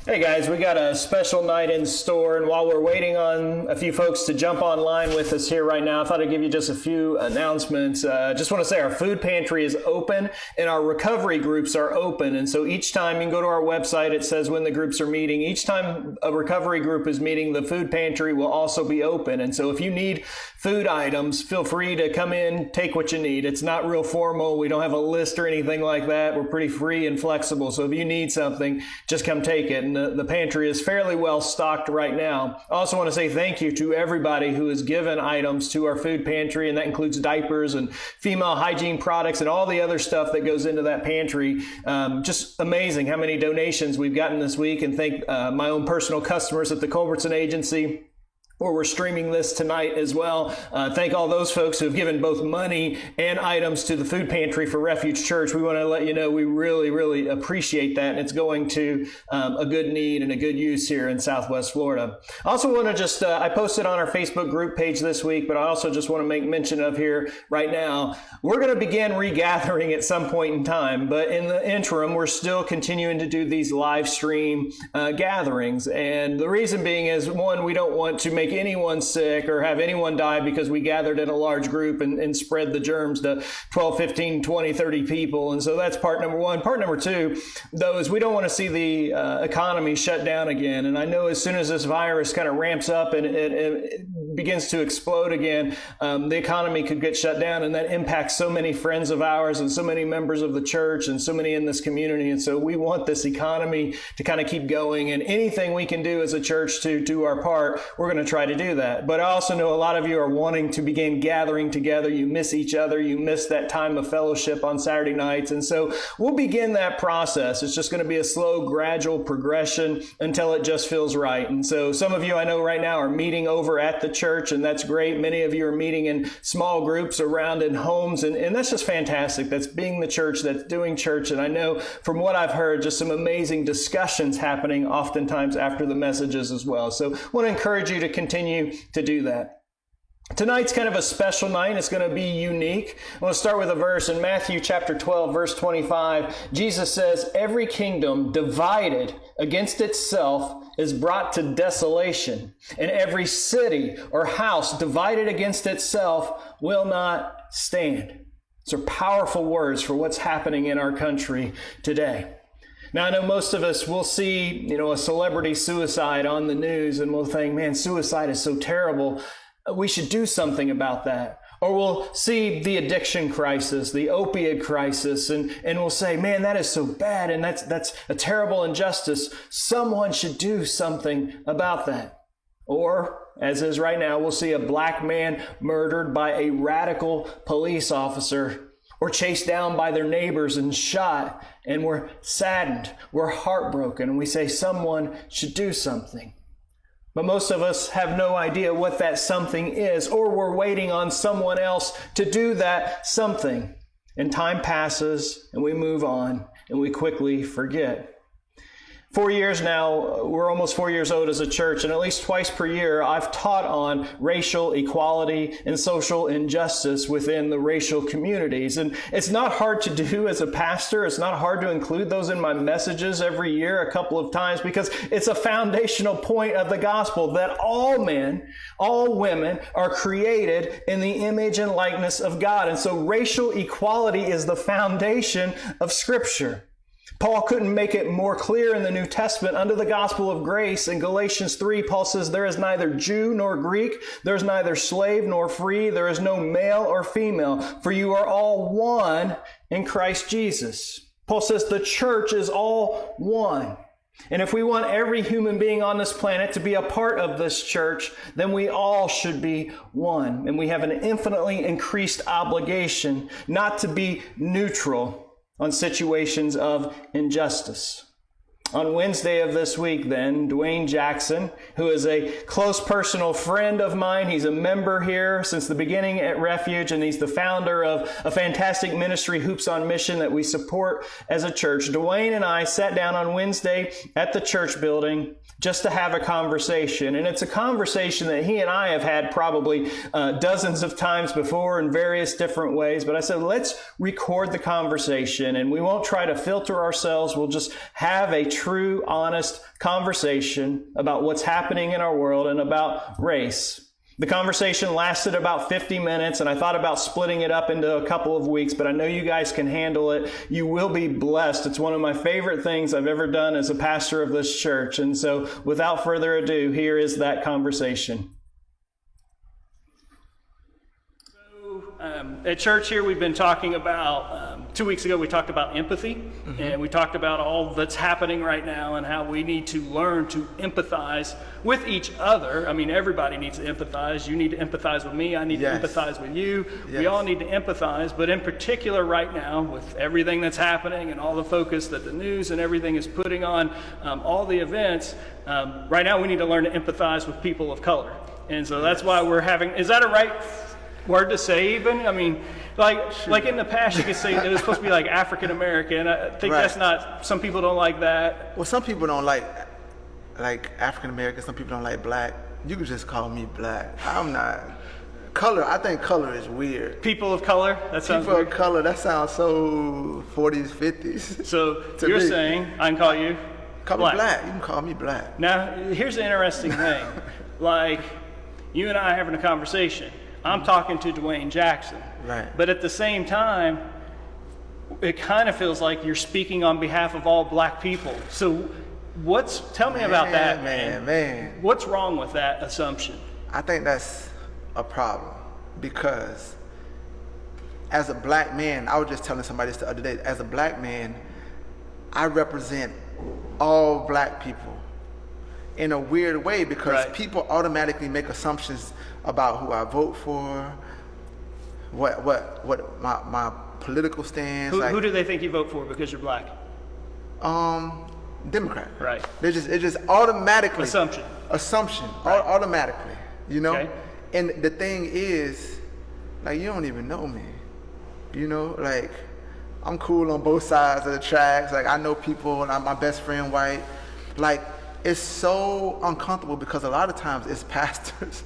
Hey guys, we got a special night in store, and while we're waiting on a few folks to jump online with us here right now, I thought I'd give you just a few announcements. Just want to say our food pantry is open and our recovery groups are open, and so each time you can go to our website, it says when the groups are meeting. Each time a recovery group is meeting, the food pantry will also be open, and so if you need food items, feel free to come in, take what you need. It's not real formal. We don't have a list or anything like that. We're pretty free and flexible, so if you need something, just come take it. And the pantry is fairly well stocked right now. I also want to say thank you to everybody who has given items to our food pantry, and that includes diapers and female hygiene products and all the other stuff that goes into that pantry. Just amazing how many donations we've gotten this week, and thank my own personal customers at the Culbertson Agency, or we're streaming this tonight as well. Thank all those folks who have given both money and items to the food pantry for Refuge.Church. We want to let you know we really, really appreciate that. And it's going to a good need and a good use here in Southwest Florida. I also want to just, I posted on our Facebook group page this week, but I also just want to make mention of here right now, we're going to begin regathering at some point in time. But in the interim, we're still continuing to do these live stream gatherings. And the reason being is, one, we don't want to make anyone sick or have anyone die because we gathered in a large group and spread the germs to 12, 15, 20, 30 people. And so that's part number one. Part number two, though, is we don't want to see the economy shut down again. And I know as soon as this virus kind of ramps up and it begins to explode again, the economy could get shut down, and that impacts so many friends of ours and so many members of the church and so many in this community. And so we want this economy to kind of keep going, and anything we can do as a church to do our part, we're going to try to do that. But I also know a lot of you are wanting to begin gathering together. You miss each other. You miss that time of fellowship on Saturday nights. And so we'll begin that process. It's just going to be a slow, gradual progression until it just feels right. And so some of you I know right now are meeting over at the church, and that's great. Many of you are meeting in small groups around in homes, and that's just fantastic. That's being the church, that's doing church. And I know from what I've heard, just some amazing discussions happening oftentimes after the messages as well. So I want to encourage you to continue to do that. Tonight's kind of a special night. It's going to be unique. I want to start with a verse in Matthew chapter 12, verse 25. Jesus says, "Every kingdom divided against itself is brought to desolation, and every city or house divided against itself will not stand." These are powerful words for what's happening in our country today. Now, I know most of us will see, a celebrity suicide on the news, and we'll think, man, suicide is so terrible. We should do something about that. Or we'll see the addiction crisis, the opioid crisis, and we'll say, man, that is so bad, and that's a terrible injustice. Someone should do something about that. Or, as is right now, we'll see a black man murdered by a radical police officer, or chased down by their neighbors and shot, and we're saddened, we're heartbroken, and we say someone should do something. But most of us have no idea what that something is, or we're waiting on someone else to do that something. And time passes, and we move on, and we quickly forget. 4 years now, we're almost 4 years old as a church, and at least twice per year, I've taught on racial equality and social injustice within the racial communities. And it's not hard to do as a pastor. It's not hard to include those in my messages every year a couple of times, because it's a foundational point of the gospel that all men, all women are created in the image and likeness of God. And so racial equality is the foundation of Scripture. Paul couldn't make it more clear in the New Testament. Under the gospel of grace, in Galatians 3, Paul says, "There is neither Jew nor Greek, there is neither slave nor free, there is no male or female, for you are all one in Christ Jesus." Paul says the church is all one. And if we want every human being on this planet to be a part of this church, then we all should be one. And we have an infinitely increased obligation not to be neutral on situations of injustice. On Wednesday of this week, then, Dwayne Jackson, who is a close personal friend of mine, he's a member here since the beginning at Refuge, and he's the founder of a fantastic ministry, Hoops on Mission, that we support as a church. Dwayne and I sat down on Wednesday at the church building just to have a conversation. And it's a conversation that he and I have had probably dozens of times before in various different ways. But I said, let's record the conversation, and we won't try to filter ourselves. We'll just have a true, honest conversation about what's happening in our world and about race. The conversation lasted about 50 minutes, and I thought about splitting it up into a couple of weeks, but I know you guys can handle it. You will be blessed. It's one of my favorite things I've ever done as a pastor of this church. And so without further ado, here is that conversation. At church here, we've been talking about, 2 weeks ago, we talked about empathy, and we talked about all that's happening right now and how we need to learn to empathize with each other. I mean, everybody needs to empathize. You need to empathize with me. I need to empathize with you. We all need to empathize, but in particular right now, with everything that's happening and all the focus that the news and everything is putting on all the events, right now we need to learn to empathize with people of color. And so that's why we're having, is that a right word to say even? I mean, like in the past you could say it was supposed to be like African American. I think that's not, some people don't like that. Well, some people don't like African American, some people don't like black. You could just call me black. I'm not. Color, I think color is weird. People of color? That sounds People weird. of color, that sounds so 40s, 50s. So you're saying I can call you Call black. me black. You can call me black. Now, here's the interesting thing. Like, you and I having a conversation. I'm talking to Dwayne Jackson. Right. But at the same time, it kind of feels like you're speaking on behalf of all black people. So tell me about that, man. What's wrong with that assumption? I think that's a problem because as a black man, I was just telling somebody this the other day, as a black man, I represent all black people in a weird way because people automatically make assumptions about who I vote for, what my political stance. Who do they think you vote for because you're black? Democrat. Right. It's just automatically Assumption. Automatically, you know. Okay. And the thing is, like, you don't even know me, you know. Like, I'm cool on both sides of the tracks. Like, I know people, and I'm my best friend white. Like, it's so uncomfortable because a lot of times it's pastors,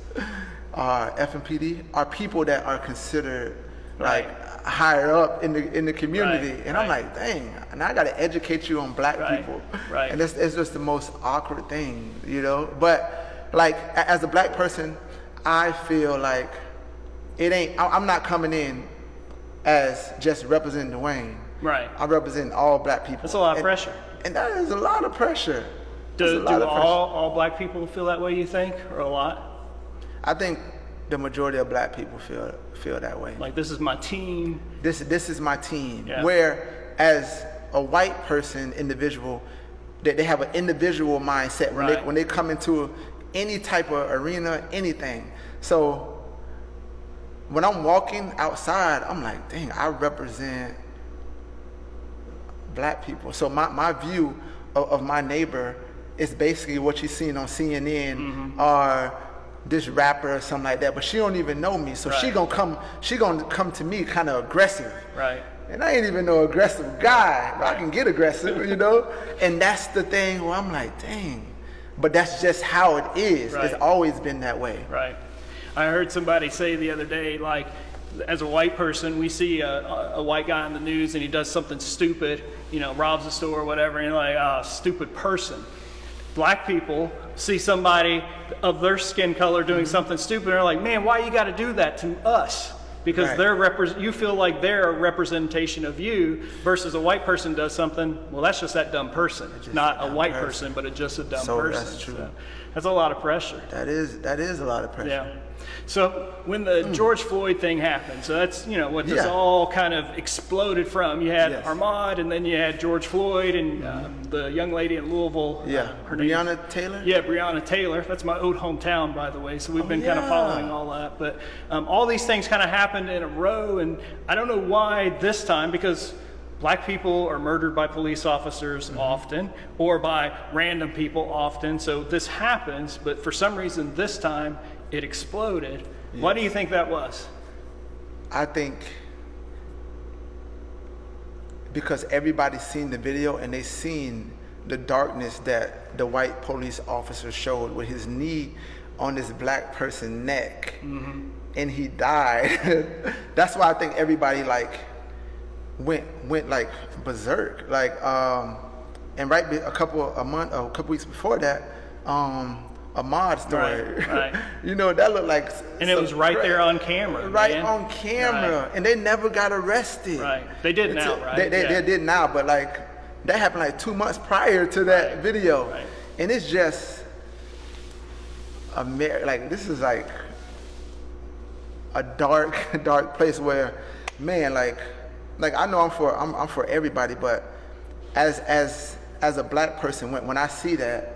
FMPD, are people that are considered like higher up in the community, and I'm like, dang, and I got to educate you on black people, and it's just the most awkward thing, you know. But like, as a black person, I feel like it ain't. I'm not coming in as just representing Dwayne. Right. I'm representing all black people. That's a lot of pressure. And that is a lot of pressure. Do all black people feel that way, you think, or a lot? I think the majority of black people feel that way. Like, this is my team. This is my team. Yeah. Where as a white person, individual, they have an individual mindset when they come into any type of arena, anything. So when I'm walking outside, I'm like, dang, I represent black people. So my view of my neighbor is basically what you've seen on CNN or this rapper or something like that, but she don't even know me. So she gonna come to me kind of aggressive. Right. And I ain't even no aggressive guy, but I can get aggressive, you know? And that's the thing where I'm like, dang. But that's just how it is. Right. It's always been that way. Right. I heard somebody say the other day, like, as a white person, we see a white guy on the news and he does something stupid, you know, robs a store or whatever, and you're like, oh, stupid person. Black people see somebody of their skin color doing something stupid, and they're like, man, why you got to do that to us? Because you feel like they're a representation of you, versus a white person does something, well, that's just that dumb person. Not a white person, but it's just a dumb person. That's true. So that's a lot of pressure. That is a lot of pressure. Yeah. So when the George Floyd thing happened, so that's, you know, what this all kind of exploded from. You had Ahmaud, and then you had George Floyd, and the young lady in Louisville. Her Breonna Taylor? Yeah, Breonna Taylor. That's my old hometown, by the way. So we've been kind of following all that. But all these things kind of happened in a row, and I don't know why this time, because black people are murdered by police officers often, or by random people often. So this happens, but for some reason this time it exploded. Yes. Why do you think that was? I think because everybody's seen the video and they've seen the darkness that the white police officer showed with his knee on this black person's neck, and he died. That's why I think everybody like went like berserk. Like and a couple weeks before that, Ahmad's story. Right. You know, that looked like. And it was right there on camera. Right man. on camera, Right. and they never got arrested. Right. They did now, right? They did now, but like that happened like 2 months prior to that video, Right. and it's just like this is like a dark place where, man, like I know I'm for everybody, but as a black person, when I see that,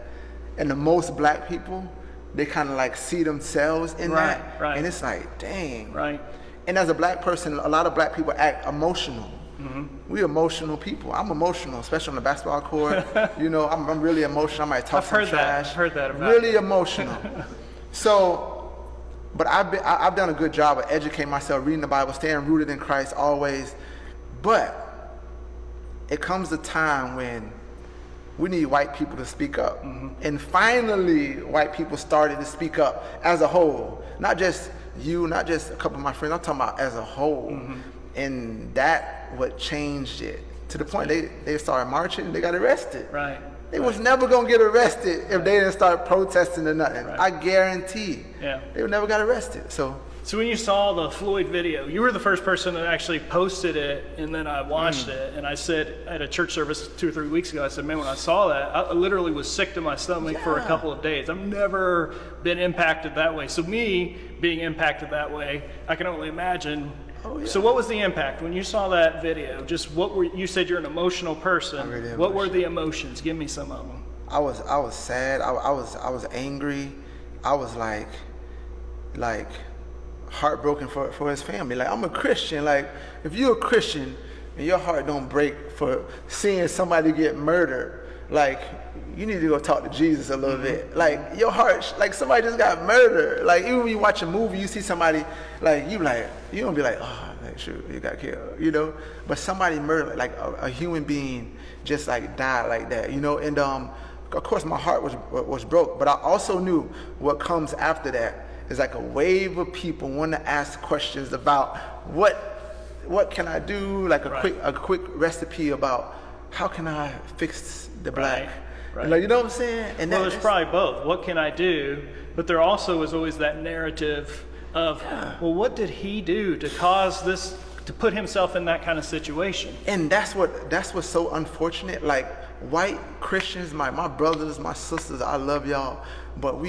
and the most black people, they kind of like see themselves in that, right. And it's like, dang. Right. And as a black person, a lot of black people act emotional. Mm-hmm. We emotional people. I'm emotional, especially on the basketball court. You know, I'm really emotional. I might talk some trash. I've heard that about really you. Emotional. So, but I've done a good job of educating myself, reading the Bible, staying rooted in Christ always. But it comes a time when we need white people to speak up. Mm-hmm. And finally, white people started to speak up as a whole. Not just you, not just a couple of my friends, I'm talking about as a whole. Mm-hmm. And that what changed it. To the point they started marching and they got arrested. Right. They was never gonna get arrested if they didn't start protesting or nothing. Right. I guarantee. Yeah. They would never got arrested. So when you saw the Floyd video, you were the first person that actually posted it, and then I watched it, and I said at a church service 2 or 3 weeks ago, I said, man, when I saw that, I literally was sick to my stomach for a couple of days. I've never been impacted that way. So me being impacted that way, I can only imagine. Oh, yeah. So what was the impact when you saw that video? Just you said you're an emotional person. Really what were the emotions? Give me some of them. I was sad. I was angry. I was like heartbroken for his family. Like, I'm a Christian. Like, if you're a Christian and your heart don't break for seeing somebody get murdered, like, you need to go talk to Jesus a little bit. Like, your heart, like, somebody just got murdered. Like, even when you watch a movie, you see somebody, like, you don't be like, oh, like, shoot, you got killed, you know? But somebody murdered, like, a human being just, like, died like that, you know? And, of course, my heart was broke, but I also knew what comes after that is like a wave of people want to ask questions about what can I do, like a quick recipe about how can I fix the black. Right. Like, you know what I'm saying? And well, there's probably both. What can I do? But there also is always that narrative of, well, what did he do to cause this, to put himself in that kind of situation? And that's what's so unfortunate. Like, white Christians, my brothers, my sisters, I love y'all, but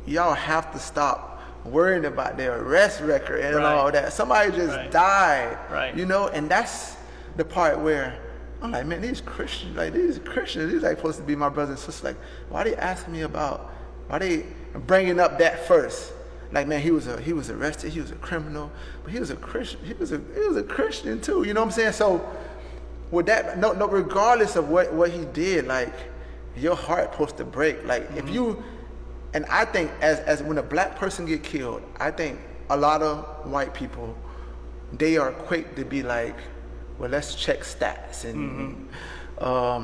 y'all have to stop worrying about their arrest record and all that. Somebody just died, you know, and that's the part where I'm like, man, these Christians, these like supposed to be my brothers and sisters. Like, why they bringing up that first? Like, man, he was arrested, he was a criminal, but he was a Christian. He was a Christian too. You know what I'm saying? So with that, no, regardless of what he did, like, your heart supposed to break. Like, if you. And I think as when a black person get killed, I think a lot of white people, they are quick to be like, well, let's check stats and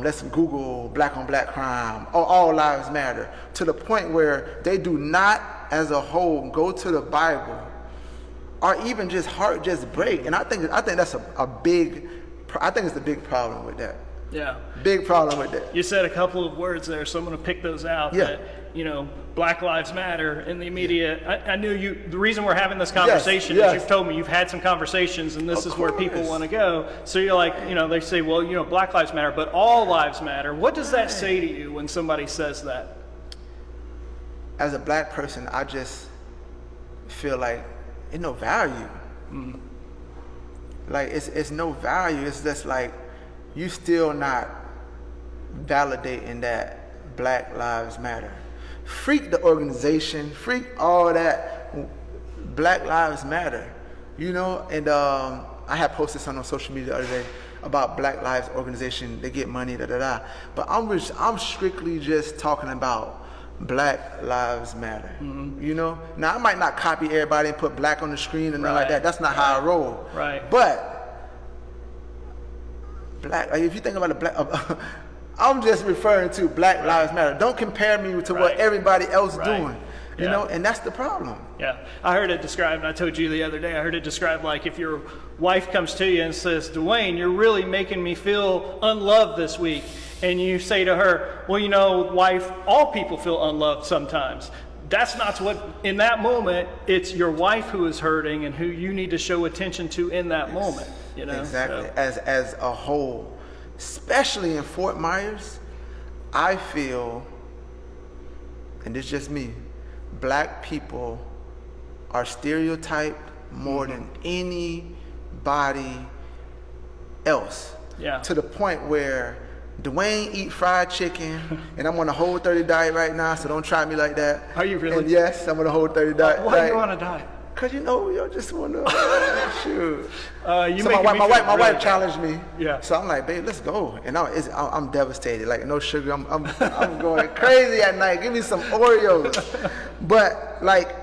let's Google black on black crime, or all lives matter, to the point where they do not, as a whole, go to the Bible, or even just heart just break. And I think that's a big problem with that. Yeah. Big problem with that. You said a couple of words there, so I'm going to pick those out. Yeah. That, you know, Black Lives Matter in the immediate. I knew the reason we're having this conversation is you've told me you've had some conversations and this is where people want to go. So you're like, you know, they say, well, you know, Black Lives Matter, but all lives matter. What does that say to you when somebody says that? As a black person, I just feel like it's no value. Like, it's no value. It's just like, you still not validating that Black Lives Matter. Freak the organization, freak all that. Black Lives Matter, you know. And I had posted something on social media the other day about Black Lives organization. They get money, But I'm strictly just talking about Black Lives Matter. You know. Now, I might not copy everybody and put black on the screen and nothing like that. That's not how I roll. Right. But black, like, if you think about the black, I'm just referring to Black Lives Matter. Don't compare me to what everybody else doing. You know, and that's the problem. Yeah, I heard it described, and I told you the other day, I heard it described like if your wife comes to you and says, Dwayne, you're really making me feel unloved this week. And you say to her, well, you know, wife, all people feel unloved sometimes. That's not what, in that moment, it's your wife who is hurting and who you need to show attention to in that moment. You know? Exactly. So. As a whole, especially in Fort Myers, I feel, and it's just me, Black people are stereotyped more than anybody else. Yeah. To the point where Dwayne eat fried chicken, and I'm on a Whole 30 diet right now, so don't try me like that. Are you really? And yes, I'm on a Whole 30 diet. Why are you on a diet? Cause you know, you just want to shoot. You So make my wife really challenged me. Yeah. So I'm like, babe, let's go. And I'm devastated. Like no sugar. I'm going crazy at night. Give me some Oreos. But like,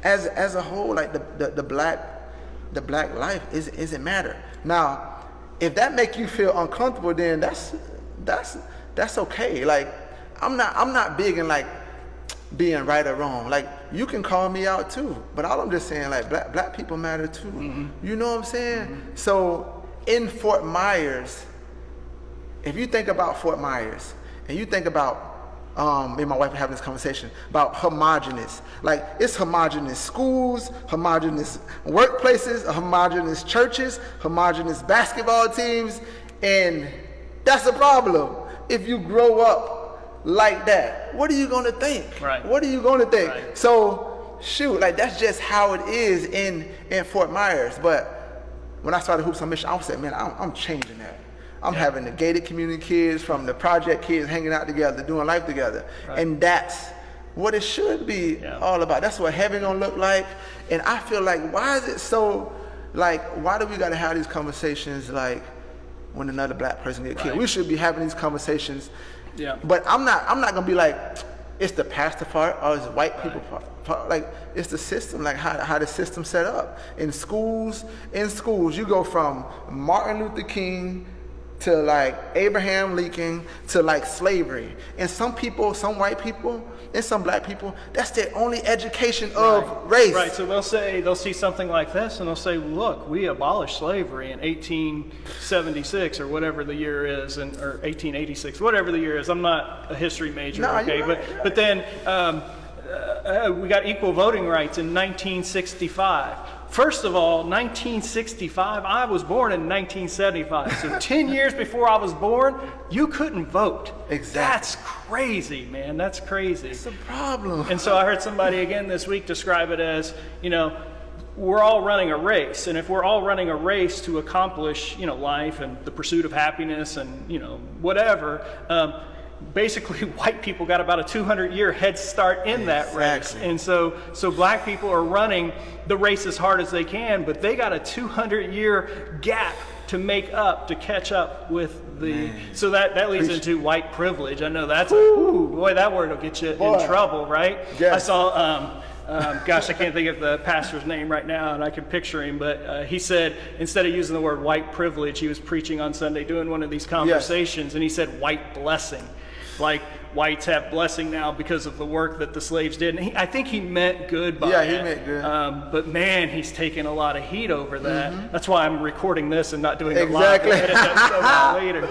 as a whole, like the black life isn't matter. Now, if that make you feel uncomfortable, then that's okay. Like I'm not big in like being right or wrong. Like you can call me out too, but all I'm just saying, like black people matter too. Mm-hmm. You know what I'm saying? Mm-hmm. So in Fort Myers, if you think about Fort Myers and you think about me and my wife were having this conversation about homogenous. Like it's homogenous schools, homogenous workplaces, homogenous churches, homogenous basketball teams, and that's a problem. If you grow up like that, what are you gonna think? Right. What are you gonna think? Right. So shoot, like that's just how it is in Fort Myers. But when I started Hoops on Mission, I said, man, I'm changing that. I'm having the gated community kids from the project kids hanging out together, doing life together. Right. And that's what it should be all about. That's what heaven gonna look like. And I feel like, why is it so, like, why do we gotta have these conversations like when another black person get killed? We should be having these conversations. Yeah. But I'm not gonna be like, it's the pastor part or it's white people part. Like it's the system, like how the system set up. In schools, you go from Martin Luther King to like Abraham Lincoln to like slavery. And some people, some white people and some black people, that's their only education of race. Right, so they'll see something like this and they'll say, look, we abolished slavery in 1876 or whatever the year is, or 1886, whatever the year is. I'm not a history major, okay? But then we got equal voting rights in 1965. First of all, 1965, I was born in 1975. So 10 years before I was born, you couldn't vote. Exactly. That's crazy, man. That's crazy. It's a problem. And so I heard somebody again this week describe it as, you know, we're all running a race. And if we're all running a race to accomplish, you know, life and the pursuit of happiness and, you know, whatever, basically white people got about a 200-year head start in that race. And so black people are running the race as hard as they can, but they got a 200-year gap to make up, to catch up with the, so that leads into white privilege. I know that's boy, that word will get you in trouble, right? Yes. I saw, gosh, I can't think of the pastor's name right now, and I can picture him, but he said, instead of using the word white privilege, he was preaching on Sunday, doing one of these conversations, and he said white blessing. Like whites have blessing now because of the work that the slaves did. And I think he meant good by it. Yeah, he meant good. But man, he's taking a lot of heat over that. Mm-hmm. That's why I'm recording this and not doing it live. Exactly. Edit that stuff out later.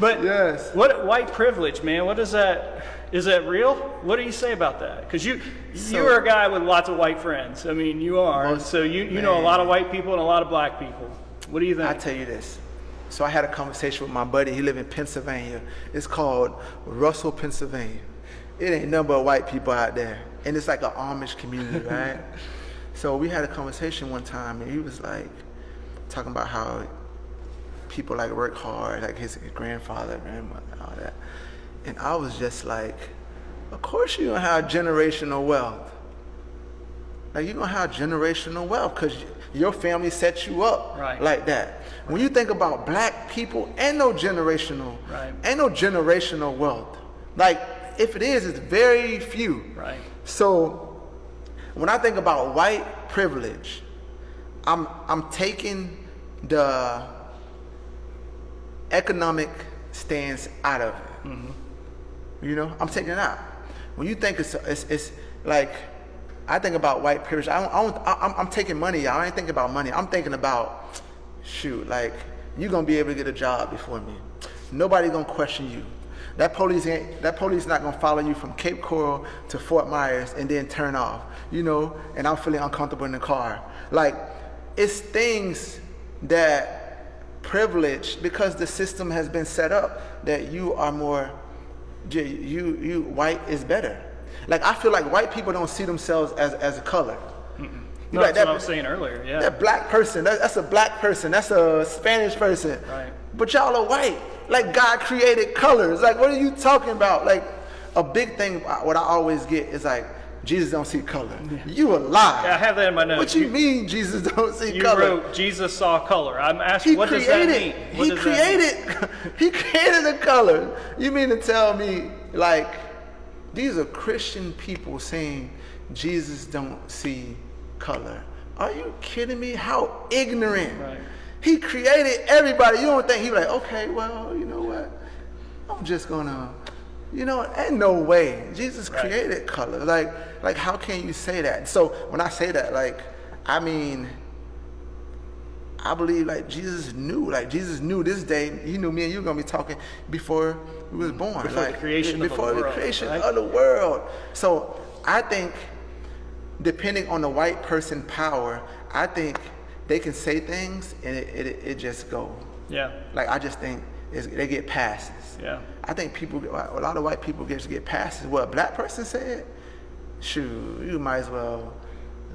But what white privilege, man? What is that? Is that real? What do you say about that? Because you're a guy with lots of white friends. I mean, you are. So you know a lot of white people and a lot of black people. What do you think? I tell you this. So I had a conversation with my buddy. He lives in Pennsylvania. It's called Russell, Pennsylvania. It ain't nothing but white people out there. And it's like an Amish community, right? So we had a conversation one time, and he was like, talking about how people like work hard, like his grandfather, grandmother, all that. And I was just like, of course you're gonna have generational wealth. Like you're gonna have generational wealth because your family set you up like that. When you think about black people, ain't no generational wealth. Like if it is, it's very few. Right. So when I think about white privilege, I'm taking the economic stance out of it. Mm-hmm. You know, I'm taking it out. When you think it's like I think about white privilege. I'm taking money. I ain't thinking about money. I'm thinking about, shoot, like, you're going to be able to get a job before me. Nobody going to question you. That police not going to follow you from Cape Coral to Fort Myers and then turn off, you know, and I'm feeling uncomfortable in the car. Like, it's things that privilege, because the system has been set up that you are more, you white is better. Like, I feel like white people don't see themselves as a color. No, like that's what I was saying earlier, yeah. That black person, that's a black person, that's a Spanish person. Right. But y'all are white. Like, God created colors. Like, what are you talking about? Like, a big thing, what I always get is like, Jesus don't see color. Yeah. You a lie. Yeah, I have that in my notes. What you mean Jesus don't see color? You wrote, Jesus saw color. I'm asking, what does that mean? He created a color. You mean to tell me, like, these are Christian people saying Jesus don't see color? Are you kidding me? How ignorant. Right. He created everybody. You don't think he was like, okay, well, you know what? I'm just gonna, you know, ain't no way. Jesus created color. Like, how can you say that? So when I say that, like, I mean, I believe like Jesus knew this day. He knew me and you were gonna be talking before we was born. Before the creation of the world. So I think, depending on the white person power, I think they can say things and it just go. Yeah. Like, I just think they get passes. Yeah. I think a lot of white people get passes. What a black person said, shoot, you might as well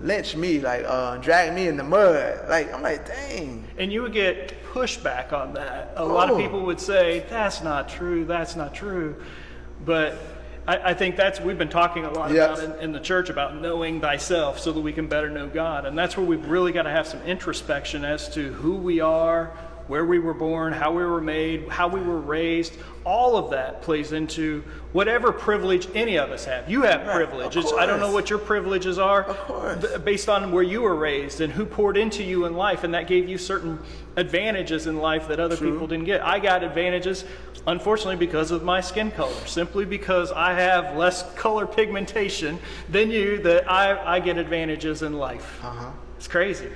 lynch me, like drag me in the mud. Like, I'm like, dang. And you would get pushback on that. A lot of people would say, that's not true, that's not true. But I think we've been talking a lot about in the church about knowing thyself so that we can better know God. And that's where we've really got to have some introspection as to who we are, where we were born, how we were made, how we were raised. All of that plays into whatever privilege any of us have. You have privileges. I don't know what your privileges are, based on where you were raised and who poured into you in life, and that gave you certain advantages in life that other people didn't get. I got advantages, unfortunately, because of my skin color, simply because I have less color pigmentation than you, that I get advantages in life. It's crazy.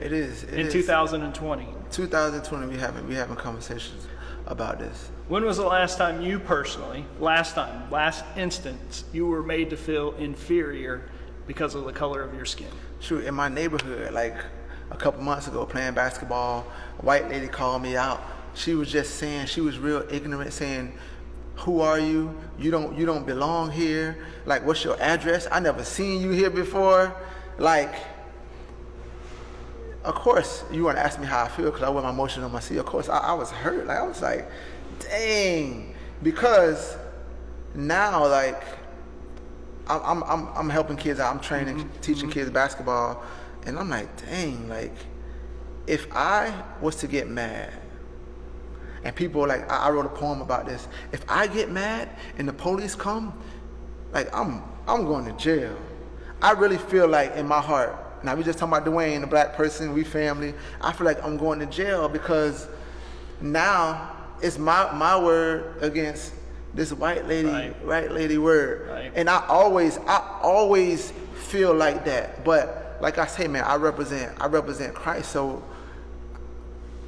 It is. In 2020. 2020, we having conversations about this. When was the last time you personally, last instance, you were made to feel inferior because of the color of your skin? Shoot, in my neighborhood, like a couple months ago, playing basketball, a white lady called me out. She was just saying, she was real ignorant, saying, who are you? You don't belong here. Like, what's your address? I never seen you here before. Like, of course, you want to ask me how I feel because I wear my emotion on my sleeve. Of course, I was hurt. Like, I was like, dang, because now, like, I'm helping kids out. I'm training, teaching kids basketball, and I'm like, dang, like, if I was to get mad, and people like, I wrote a poem about this. If I get mad and the police come, like, I'm going to jail. I really feel like in my heart. Now, we just talking about Dwayne, the black person, we family. I feel like I'm going to jail because now it's my word against this white lady word. Right. And I always feel like that. But like I say, man, I represent Christ, so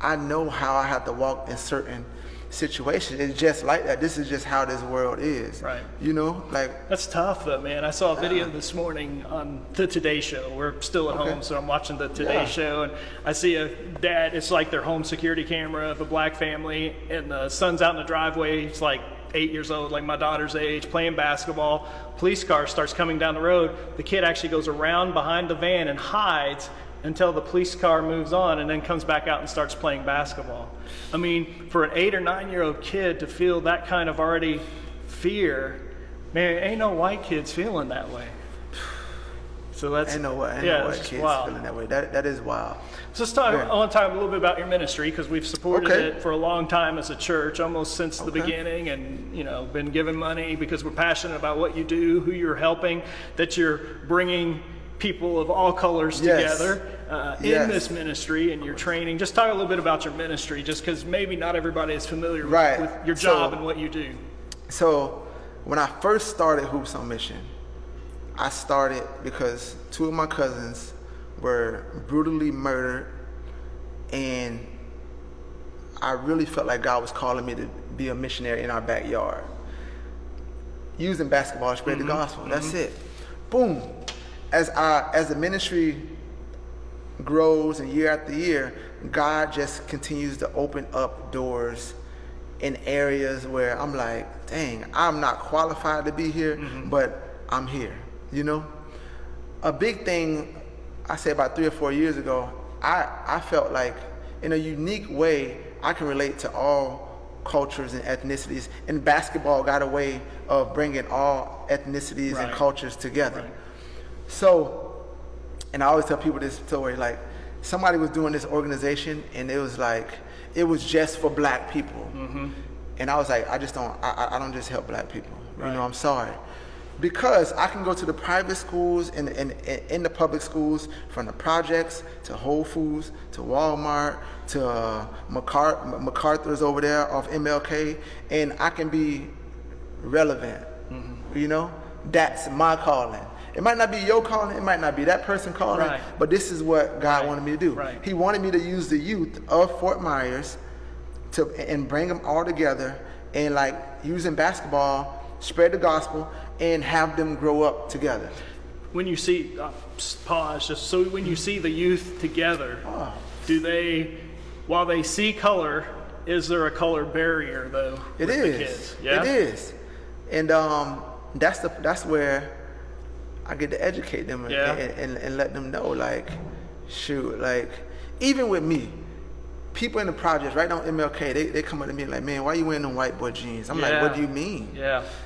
I know how I have to walk in certain situations. It's just like that. This is just how this world is. Right. You know, like, that's tough though, man. I saw a video this morning on the Today Show. We're still at home, so I'm watching the Today Show, and I see a dad. It's like their home security camera of a black family, and the son's out in the driveway. He's like 8 years old, like my daughter's age, playing basketball. Police car starts coming down the road. The kid actually goes around behind the van and hides until the police car moves on, and then comes back out and starts playing basketball. I mean, for an 8 or 9 year old kid to feel that kind of already fear, man, ain't no white kids feeling that way. So that's ain't no white kids feeling that way. That is wild. So let's talk. I want to talk a little bit about your ministry, because we've supported it for a long time as a church, almost since the beginning, and been giving money because we're passionate about what you do, who you're helping, that you're bringing people of all colors together in this ministry and your training. Just talk a little bit about your ministry, just because maybe not everybody is familiar with your job and what you do. So when I first started Hoops on Mission, I started because 2 of my cousins were brutally murdered, and I really felt like God was calling me to be a missionary in our backyard. Using basketball to spread the gospel. That's it. Boom. As the ministry grows and year after year, God just continues to open up doors in areas where I'm like, dang, I'm not qualified to be here, but I'm here, you know? A big thing I say about 3 or 4 years ago, I felt like in a unique way, I can relate to all cultures and ethnicities, and basketball got a way of bringing all ethnicities and cultures together. So, and I always tell people this story, like somebody was doing this organization and it was just for black people. And I was like, I don't just help black people. You know, I'm sorry. Because I can go to the private schools and in the public schools, from the projects to Whole Foods to Walmart to MacArthur's over there off MLK, and I can be relevant. You know, that's my calling. It might not be your calling, it might not be that person calling, but this is what God wanted me to do. He wanted me to use the youth of Fort Myers and bring them all together and like using basketball, spread the gospel, and have them grow up together. When you see, when you see the youth together, do they, while they see color, is there a color barrier though? It is. The kids? Yeah? It is. And that's where I get to educate them and let them know, like, shoot, like, even with me, people in the projects right on MLK, they come up to me like, man, why you wearing them white boy jeans? I'm like, what do you mean?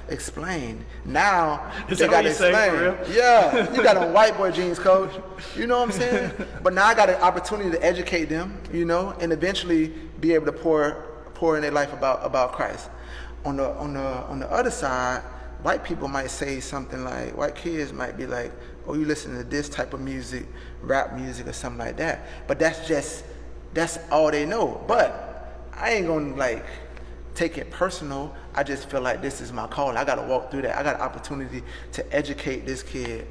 Explain. Now they gotta explain. Yeah, you got on white boy jeans, coach. You know what I'm saying? But now I got an opportunity to educate them, you know, and eventually be able to pour in their life about Christ. On the other side, white people might say something like, white kids might be like, oh, you listen to this type of music, rap music or something like that. But that's all they know. But I ain't gonna like take it personal. I just feel like this is my calling. I gotta walk through that. I got an opportunity to educate this kid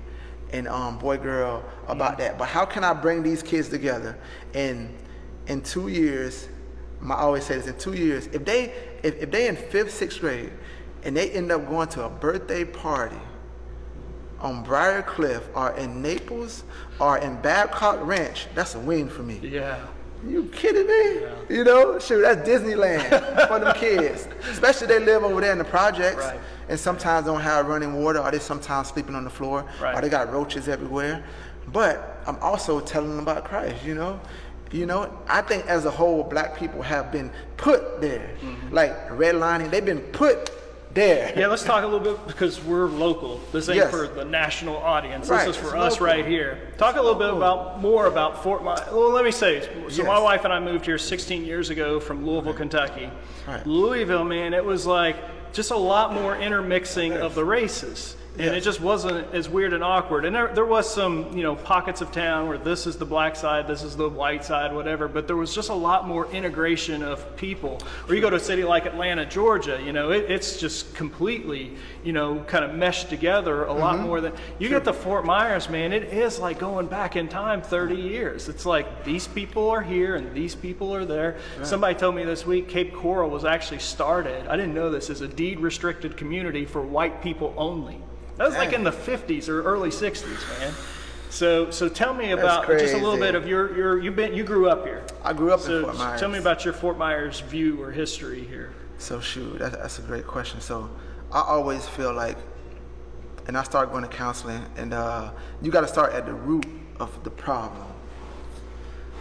and boy, girl about that. But how can I bring these kids together? In 2 years, I always say this, in 2 years, if they in 5th, 6th grade and they end up going to a birthday party on Briar Cliff or in Naples or in Babcock Ranch, that's a win for me. Yeah. You kidding me? Yeah. You know, shoot, that's Disneyland for them kids. Especially they live over there in the projects and sometimes don't have running water, or they sometimes sleeping on the floor, or they got roaches everywhere. But I'm also telling them about Christ, you know? You know, I think as a whole, black people have been put there. Like redlining, they've been put there. Yeah, let's talk a little bit, because we're local. This ain't for the national audience. This is for us right here. Talk a little bit more about Fort Myers. Well, let me say, so my wife and I moved here 16 years ago from Louisville, Kentucky. Louisville, man, it was like just a lot more intermixing of the races. And it just wasn't as weird and awkward. And there was some, you know, pockets of town where this is the black side, this is the white side, whatever. But there was just a lot more integration of people. Or you go to a city like Atlanta, Georgia, you know, it's just completely, you know, kind of meshed together a lot more than you get to Fort Myers, man. It is like going back in time 30 years. It's like these people are here and these people are there. Somebody told me this week Cape Coral was actually started, I didn't know this, as a deed restricted community for white people only. That was like in the 50s or early 60s, man. So tell me about just a little bit of you grew up here. I grew up in Fort Myers. Tell me about your Fort Myers view or history here. So shoot, that's a great question. So I always feel like, and I started going to counseling, and you got to start at the root of the problem.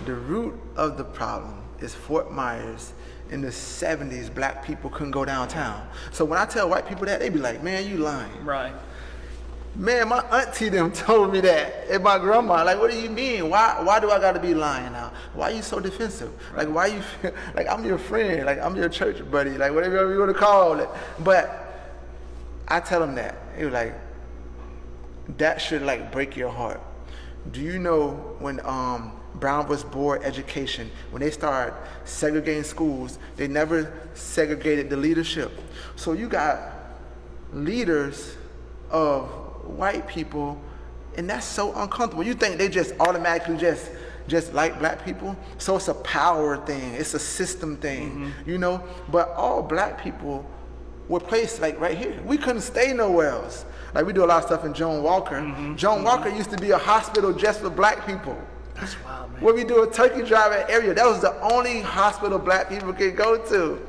The root of the problem is Fort Myers. In the 70s, black people couldn't go downtown. So when I tell white people that, they be like, man, you lying. Right. Man, my auntie them told me that, and my grandma, like, what do you mean? Why do I gotta be lying now? Why are you so defensive? Like, why you feel, like, I'm your friend, like, I'm your church buddy, like, whatever you wanna call it. But I tell them that. It was like, that should, like, break your heart. Do you know when Brown was Board education, when they started segregating schools, they never segregated the leadership. So you got leaders of white people, and that's so uncomfortable. You think they just automatically just like black people? So it's a power thing, it's a system thing, you know? But all black people were placed like right here. We couldn't stay nowhere else. Like we do a lot of stuff in Joan Walker. Joan Walker used to be a hospital just for black people. That's wild, man. Where we do a turkey drive area. That was the only hospital black people could go to.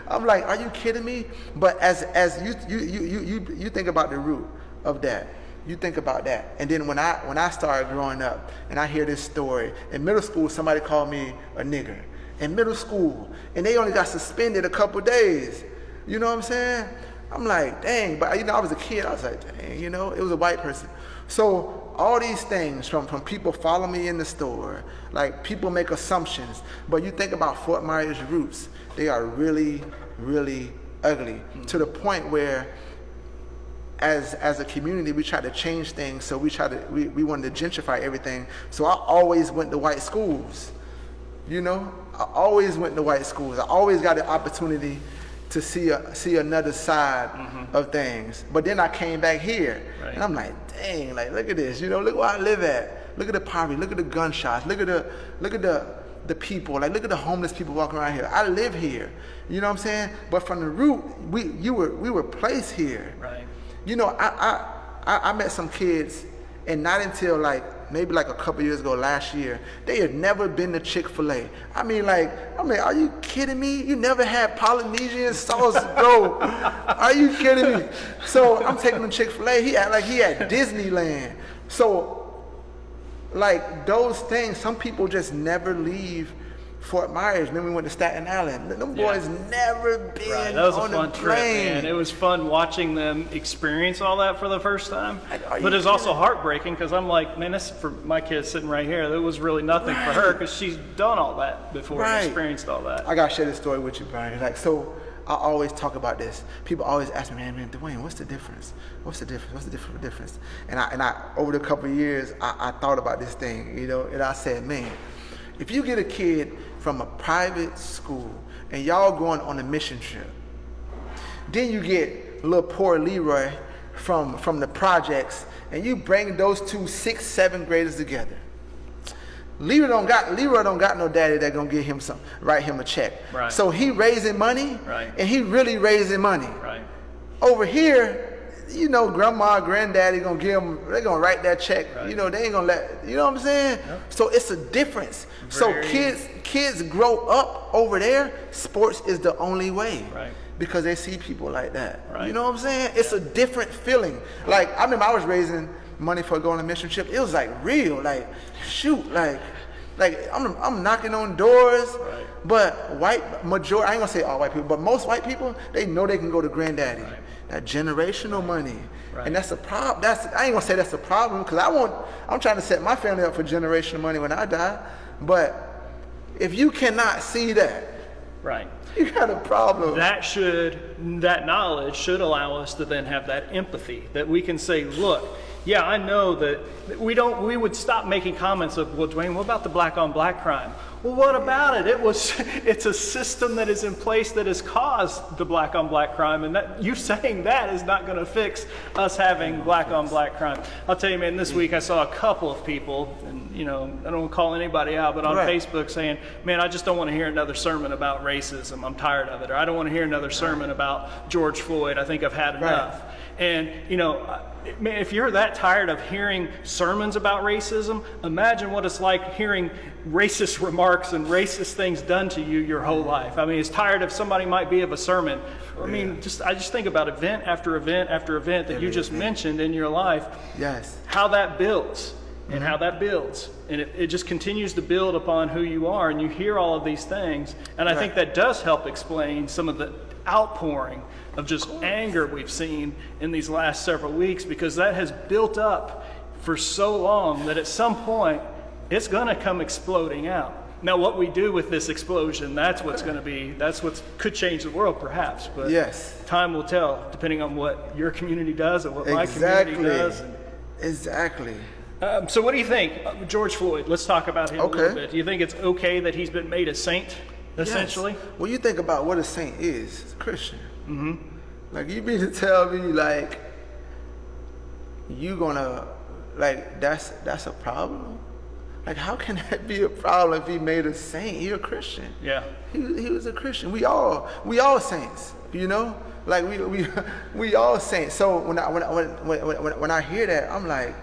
I'm like, are you kidding me? But as you think about the root of that. You think about that. And then when I started growing up and I hear this story, in middle school somebody called me a nigger. In middle school. And they only got suspended a couple days. You know what I'm saying? I'm like, dang, but you know, I was a kid, I was like, dang, you know, it was a white person. So all these things from people follow me in the store, like people make assumptions, but you think about Fort Myers' roots, they are really, really ugly to the point where as a community, we try to change things. So we wanted to gentrify everything. So I always went to white schools, you know, I always went to white schools. I always got the opportunity to see another side of things. But then I came back here, and I'm like, dang, like look at this, you know, look where I live at. Look at the poverty, look at the gunshots, look at the people, like look at the homeless people walking around here. I live here, you know what I'm saying? But from the root, we were placed here. Right. You know, I met some kids, and not until maybe a couple years ago, last year, they had never been to Chick-fil-A. I mean, are you kidding me? You never had Polynesian sauce, bro? Are you kidding me? So I'm taking them to Chick-fil-A. He act like he at Disneyland. So, those things, some people just never leave Fort Myers. Then we went to Staten Island. Them boys never been Right, that was on a fun the trip, plane. man. It was fun watching them experience all that for the first time. Are But you it was also kidding? heartbreaking because I'm like, man, this for my kid sitting right here. That was really nothing for her because she's done all that before and experienced all that. I gotta share this story with you, Brian. So I always talk about this. People always ask me, man, Dwayne, what's the difference? What's the difference? And I over the couple of years, I thought about this thing, you know, and I said, man, if you get a kid from a private school and y'all going on a mission trip, then you get little poor Leroy from the projects, and you bring those two 6th, 7th graders together. Leroy don't got no daddy that gonna get him write him a check. Right. So he raising money, Right. and he really raising money. Right. Over here, you know, grandma, granddaddy gonna give them, they're gonna write that check. Right. You know, they ain't gonna you know what I'm saying? Yep. So it's a difference. So kids grow up over there, sports is the only way. Right. Because they see people like that. Right. You know what I'm saying? It's a different feeling. Like, I remember I was raising money for going on a mission trip. It was real, shoot, I'm knocking on doors. Right. But majority, I ain't gonna say all white people, but most white people, they know they can go to granddaddy. Right. That generational money. Right. And that's a problem. I ain't gonna say that's a problem, because I'm trying to set my family up for generational money when I die. But if you cannot see that, Right. you got a problem. That knowledge should allow us to then have that empathy that we can say, look, yeah, I know that we would stop making comments of, well, Dwayne, what about the black on black crime? Well, what about it? It's a system that is in place that has caused the black on black crime, and that you saying that is not going to fix us having black on black crime. I'll tell you, man, this week I saw a couple of people, and you know, I don't want to call anybody out, but on Facebook saying, man, I just don't want to hear another sermon about racism. I'm tired of it. Or I don't want to hear another sermon about George Floyd. I think I've had enough. And, you know, man, if you're that tired of hearing sermons about racism, imagine what it's like hearing racist remarks and racist things done to you your whole life. I mean, as tired as somebody might be of a sermon. I mean, I just think about event after event after event that you just mentioned in your life. Yes. How that builds and how that builds. And it just continues to build upon who you are, and you hear all of these things. And I think that does help explain some of the outpouring of just anger we've seen in these last several weeks, because that has built up for so long that at some point it's going to come exploding out. Now, what we do with this explosion, that's what could change the world perhaps, but time will tell, depending on what your community does and what my community does. Exactly. So what do you think? George Floyd, let's talk about him a little bit. Do you think it's okay that he's been made a saint, essentially? Yes. Well, you think about what a saint is. It's a Christian. Mm-hmm. Like, you mean to tell me, you gonna, like, that's a problem? Like, how can that be a problem if he made a saint? He a Christian. Yeah. He was a Christian. We all saints, you know? Like, we all saints. So when I hear that, I'm like,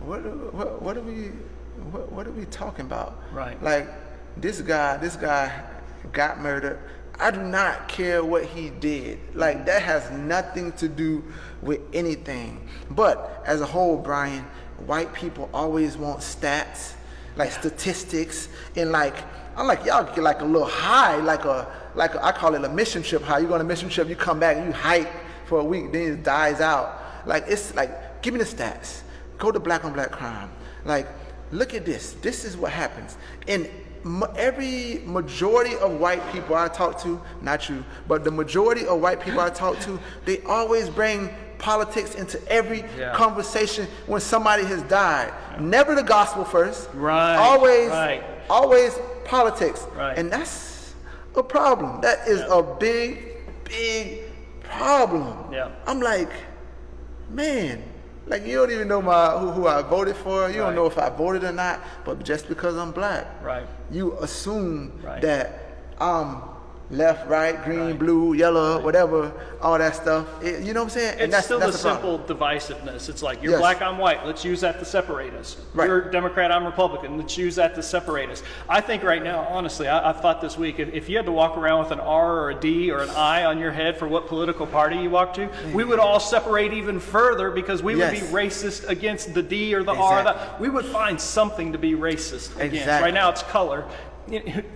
what are we talking about? Right. Like, this guy got murdered. I do not care what he did. Like, that has nothing to do with anything. But as a whole, Brian, white people always want stats, like statistics, and like, I'm like, y'all get like a little high, like I call it a mission trip high. You go on a mission trip, you come back, you hype for a week, then it dies out. Like, it's like, give me the stats. Go to black on black crime. Like, look at this. This is what happens. And every majority of white people I talk to, not you, but the majority of white people I talk to, they always bring politics into every conversation when somebody has died. Never the gospel first. Right. Always politics. Right. And that's a problem. That is a big problem. Yeah. I'm like, man, like, you don't even know who I voted for. You don't know if I voted or not. But just because I'm black, you assume that I'm left, right, green, blue, yellow, whatever, all that stuff. You know what I'm saying? It's and still that's the simple divisiveness. It's like, you're black, I'm white. Let's use that to separate us. You're Democrat, I'm Republican. Let's use that to separate us. I think right now, honestly, I thought this week, if you had to walk around with an R or a D or an I on your head for what political party you walk to, we would all separate even further, because we would be racist against the D or the R. We would find something to be racist against. Right now it's color.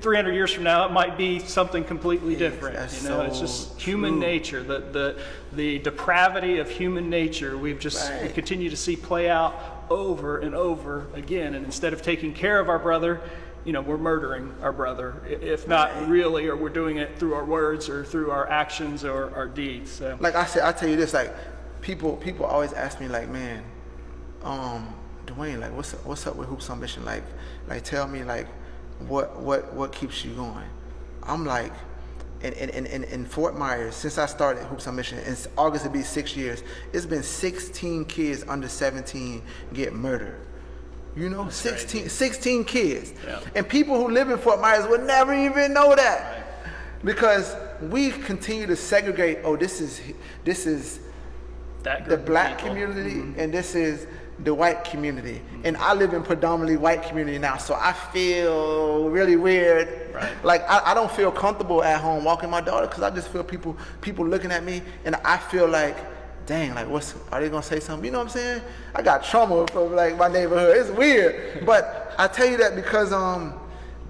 300 years from now, it might be something completely different. It's just human nature, the depravity of human nature. We continue to see play out over and over again. And instead of taking care of our brother, we're murdering our brother, if not really, or we're doing it through our words or through our actions or our deeds. So. Like I said, I tell you this, like, people always ask me, like, man, Dwayne, like, what's up with Hoops on Mission? Like, tell me, like, what keeps you going? I'm like, in Fort Myers, since I started Hoops on Mission, in August it'll be 6 years, it's been 16 kids under 17 get murdered. 16 kids. Yeah. And people who live in Fort Myers would never even know that. Because we continue to segregate, this is the black community, and this is the white community. And I live in predominantly white community now, so I feel really weird. Like, I don't feel comfortable at home walking my daughter, because I just feel people looking at me, and I feel like, dang, like, are they gonna say something? You know what I'm saying? I got trauma from, like, my neighborhood. It's weird. But I tell you that because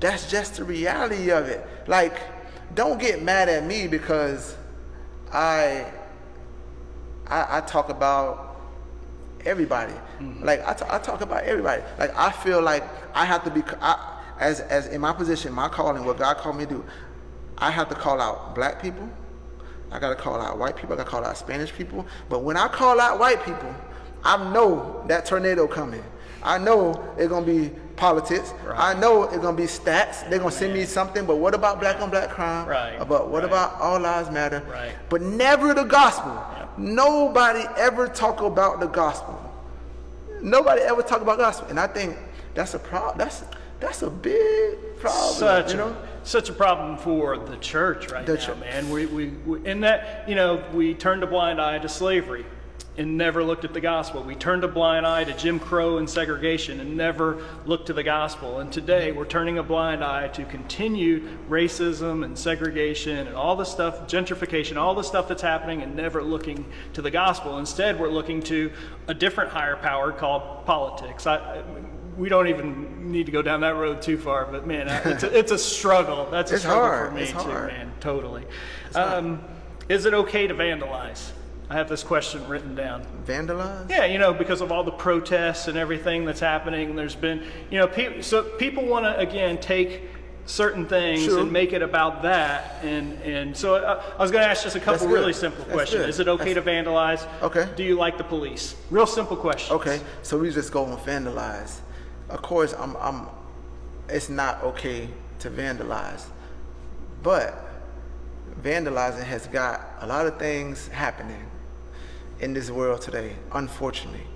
that's just the reality of it. Like, don't get mad at me because I talk about everybody. Like, I talk about everybody. Like, I feel like I have to be, as in my position, my calling, what God called me to do, I have to call out black people. I got to call out white people. I got to call out Spanish people. But when I call out white people, I know that tornado coming. I know it's going to be politics. I know it's going to be stats. They're going to send me something. But what about black on black crime? But what about all lives matter? But never the gospel. Nobody ever talk about the gospel. Nobody ever talk about gospel. And I think that's a problem. That's a big problem. Such a problem for the church right now, man. We turned a blind eye to slavery and never looked at the gospel. We turned a blind eye to Jim Crow and segregation and never looked to the gospel. And today we're turning a blind eye to continued racism and segregation and all the stuff, gentrification, all the stuff that's happening, and never looking to the gospel. Instead, we're looking to a different higher power called politics. We don't even need to go down that road too far, but man, it's a struggle. That's a struggle for me too, man. Totally. Is it okay to vandalize? I have this question written down. Vandalize? Yeah, because of all the protests and everything that's happening. There's been, people want to, again, take certain things and make it about that. And so I was going to ask just a couple really simple questions. Is it okay to vandalize? Okay. Do you like the police? Real simple questions. Okay, so we just go on vandalize. Of course, it's not okay to vandalize, but vandalizing has got a lot of things happening. in this world today, unfortunately.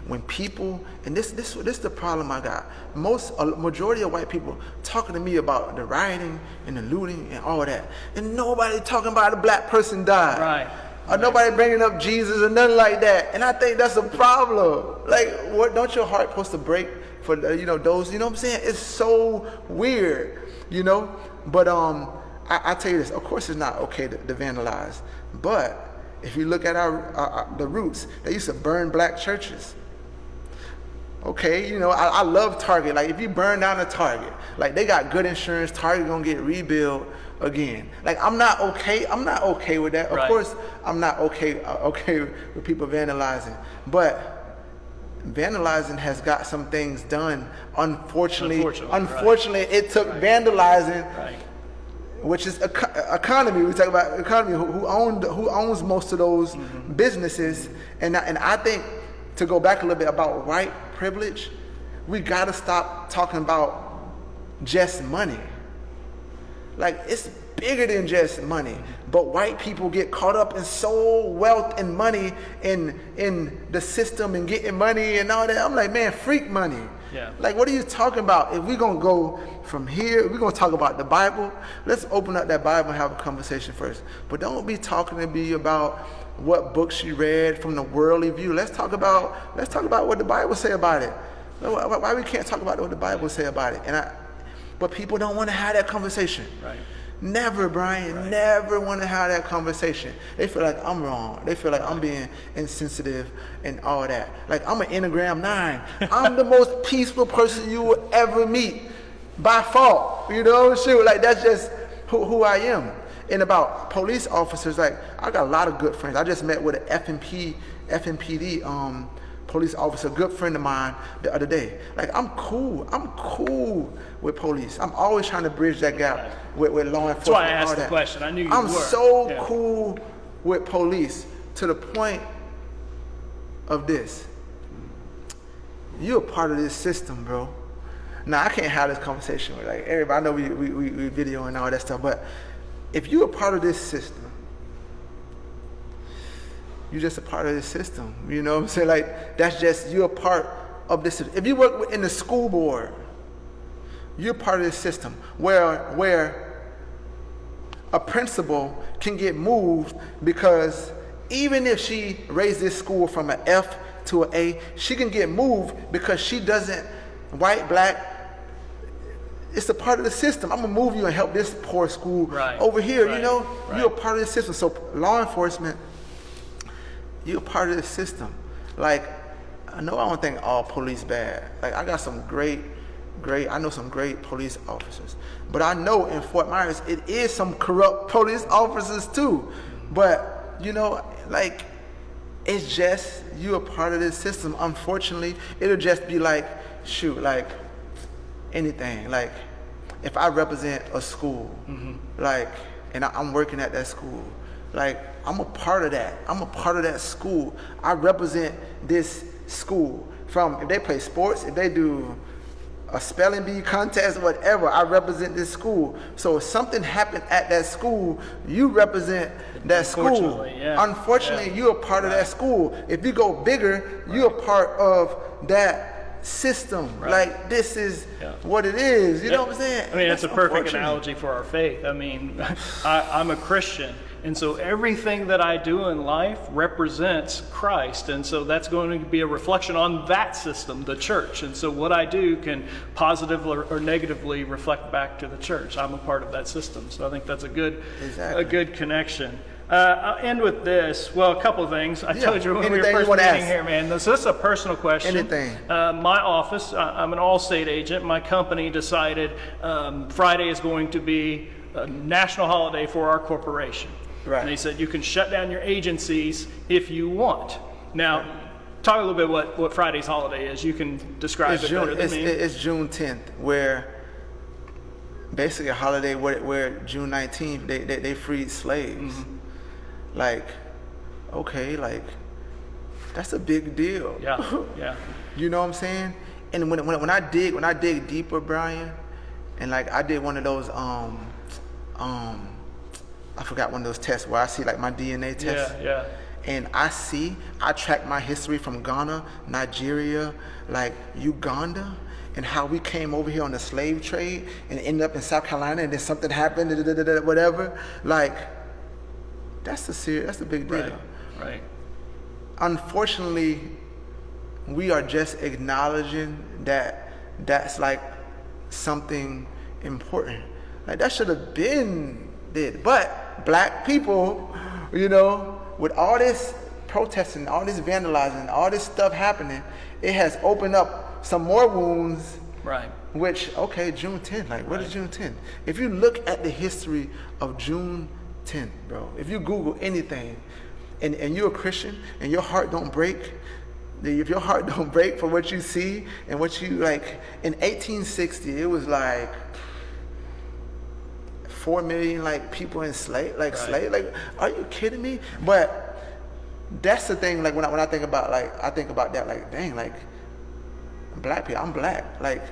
When people, and this is the problem I got. Majority of white people talking to me about the rioting and the looting and all that, and nobody talking about a black person died. Right. Or nobody bringing up Jesus or nothing like that. And I think that's a problem. Like, what, don't your heart supposed to break for those, you know what I'm saying? It's so weird, But I tell you this, of course it's not okay to vandalize, but if you look at the roots, they used to burn black churches. Okay, I love Target. Like, if you burn down a Target, like, they got good insurance, Target gonna get rebuilt again. Like, I'm not okay with that. Of course, I'm not okay with people vandalizing. But vandalizing has got some things done. Unfortunately, it took vandalizing. Right. Which is economy. We talk about economy. Who owns most of those businesses? And I think, to go back a little bit about white privilege, we gotta stop talking about just money. Like, it's bigger than just money. But white people get caught up in wealth and money in the system and getting money and all that. I'm like, man, freak money. Yeah. Like, what are you talking about? If we're going to go from here, we're going to talk about the Bible, let's open up that Bible and have a conversation first. But don't be talking to me about what books you read from the worldly view. Let's talk about what the Bible say about it. Why we can't talk about what the Bible say about it? But people don't want to have that conversation. Right. Never, Brian, never want to have that conversation. They feel like I'm wrong. They feel like I'm being insensitive and all that. Like, I'm an Enneagram 9. I'm the most peaceful person you will ever meet by fault. Like, that's just who I am. And about police officers, like, I got a lot of good friends. I just met with an FMPD police officer, a good friend of mine, the other day. Like, I'm cool with police. I'm always trying to bridge that gap with law enforcement. That's why I asked the question. I knew you were. I'm so cool with police to the point of this. You're a part of this system, bro. Now, I can't have this conversation with, like, everybody. I know we video and all that stuff, but if you're a part of this system, you're just a part of this system. You know what I'm saying? Like, that's just, you're a part of this system. If you work in the school board, you're part of this system where a principal can get moved because even if she raised this school from an F to an A, she can get moved because she doesn't, white, black, it's a part of the system. I'm gonna move you and help this poor school over here, You're a part of the system. So law enforcement, you're a part of the system. Like, I don't think all police bad. Like, I got some I know some great police officers. But I know in Fort Myers, it is some corrupt police officers too. But, like, it's just, you're a part of this system. Unfortunately, it'll just be like, like anything. Like, if I represent a school, like, and I'm working at that school, like, I'm a part of that. I'm a part of that school. I represent this school. If they play sports, if they do a spelling bee contest, whatever, I represent this school. So if something happened at that school, you represent that school. Unfortunately, you're a part of that school. If you go bigger, you're a part of that system. Like, this is what it is. You know what I'm saying? I mean, it's a perfect analogy for our faith. I mean, I'm a Christian. And so everything that I do in life represents Christ. And so that's going to be a reflection on that system, the church. And so what I do can positively or negatively reflect back to the church. I'm a part of that system. So I think that's a good connection. I'll end with this. Well, a couple of things. I told you when we were first meeting here, man. This is a personal question. Anything. My office, I'm an Allstate agent. My company decided Friday is going to be a national holiday for our corporation. Right. And they said you can shut down your agencies if you want. Now, talk a little bit what Friday's holiday is. You can describe it better than me. It's June 10th, where basically a holiday where June 19th they freed slaves. Like, okay, like, that's a big deal. Yeah. You know what I'm saying? And when I dig deeper, Brian, and like I did one of those I forgot one of those tests where I see like my DNA test. and I track my history from Ghana, Nigeria, like Uganda, and how we came over here on the slave trade and ended up in South Carolina, and then something happened, whatever. Like, that's a big deal. Right. Unfortunately, we are just acknowledging that that's like something important. Like, that should have been did. But black people, you know, with all this protesting, all this vandalizing, all this stuff happening, it has opened up some more wounds. Right. Which, okay, June 10th, like, what is June 10th? If you look at the history of June 10th, bro, if you Google anything, and you're a Christian, and your heart don't break, if your heart don't break for what you see, and what you, like, in 1860, it was like 4 million, like, people enslaved, like, slave, like, are you kidding me? But that's the thing, like, when I think about, like, I think about that, like, dang, like, black people, I'm black, like,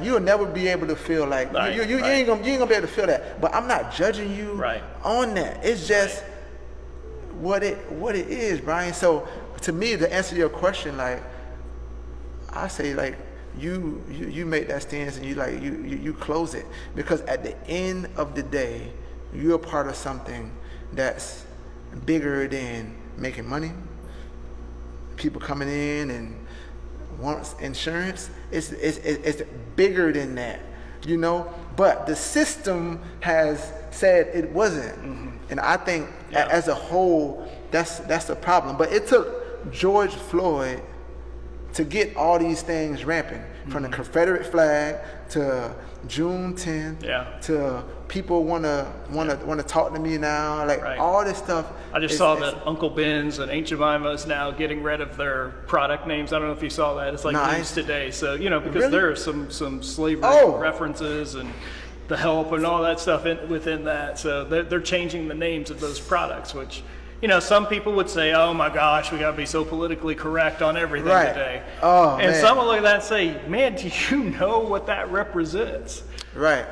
you'll never be able to feel like, you ain't gonna be able to feel that, but I'm not judging you on that. It's just what it is, Brian. So to me, to answer your question, like, I say, like, you make that stance, and you close it, because at the end of the day, you're a part of something that's bigger than making money, people coming in and wants insurance. It's bigger than that, you know. But the system has said it wasn't, and I think as a whole, that's the problem. But it took George Floyd to get all these things rampant, from the Confederate flag to June 10th, to people want to talk to me now, like all this stuff. I just saw that Uncle Ben's and Aunt Jemima's now getting rid of their product names. I don't know if you saw that. It's like news today. So, you know, because there are some slavery references and the help and all that stuff within that. So they're changing the names of those products, which, you know, some people would say, oh my gosh, we gotta be so politically correct on everything today. Oh, and man. some will look at that and say, man, do you know what that represents? Right.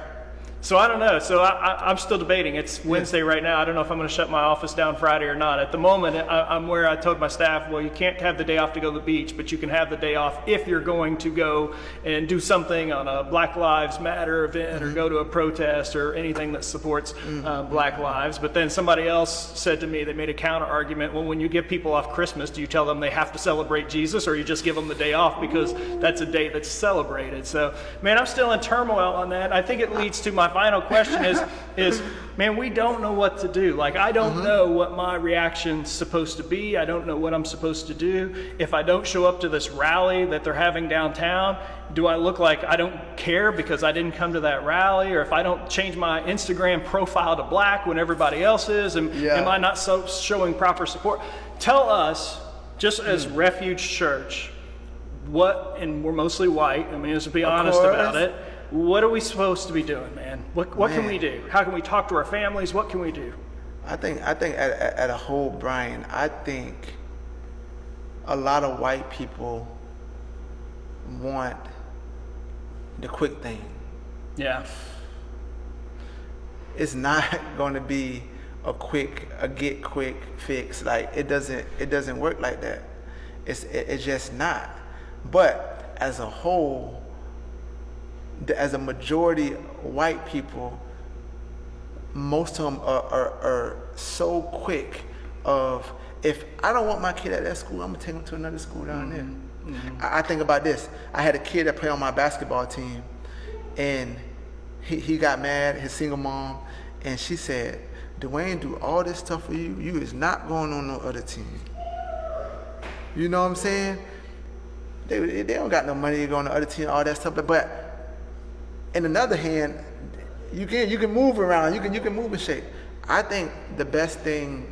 So I don't know. So I'm still debating. It's Wednesday right now. I don't know if I'm going to shut my office down Friday or not. At the moment, I'm where I told my staff, well, you can't have the day off to go to the beach, but you can have the day off if you're going to go and do something on a Black Lives Matter event, or go to a protest or anything that supports Black lives. But then somebody else said to me, they made a counter argument, well, when you give people off Christmas, do you tell them they have to celebrate Jesus, or you just give them the day off because that's a day that's celebrated? So, man, I'm still in turmoil on that. I think it leads to my final question is, man, we don't know what to do. Like, I don't know what my reaction's supposed to be. I don't know what I'm supposed to do. If I don't show up to this rally that they're having downtown, do I look like I don't care because I didn't come to that rally? Or if I don't change my Instagram profile to black when everybody else is, am I not showing proper support? Tell us, just as Refuge.Church, and we're mostly white, I mean, let's be honest about it. What are we supposed to be doing, man? What can we do? How can we talk to our families? What can we do? I think at a whole, Brian, I think a lot of white people want the quick thing. Yeah. It's not going to be a get quick fix. Like, it doesn't work like that. It's just not. But as a whole, as a majority white people, most of them are so quick of, if I don't want my kid at that school, I'm gonna take him to another school down there. I think about this. I had a kid that played on my basketball team, and he got mad, his single mom, and she said, Dwayne do all this stuff for you, you is not going on no other team. You know what I'm saying? They don't got no money to go on the other team, all that stuff, but in another hand, you can move around, you can move and shake. I think the best thing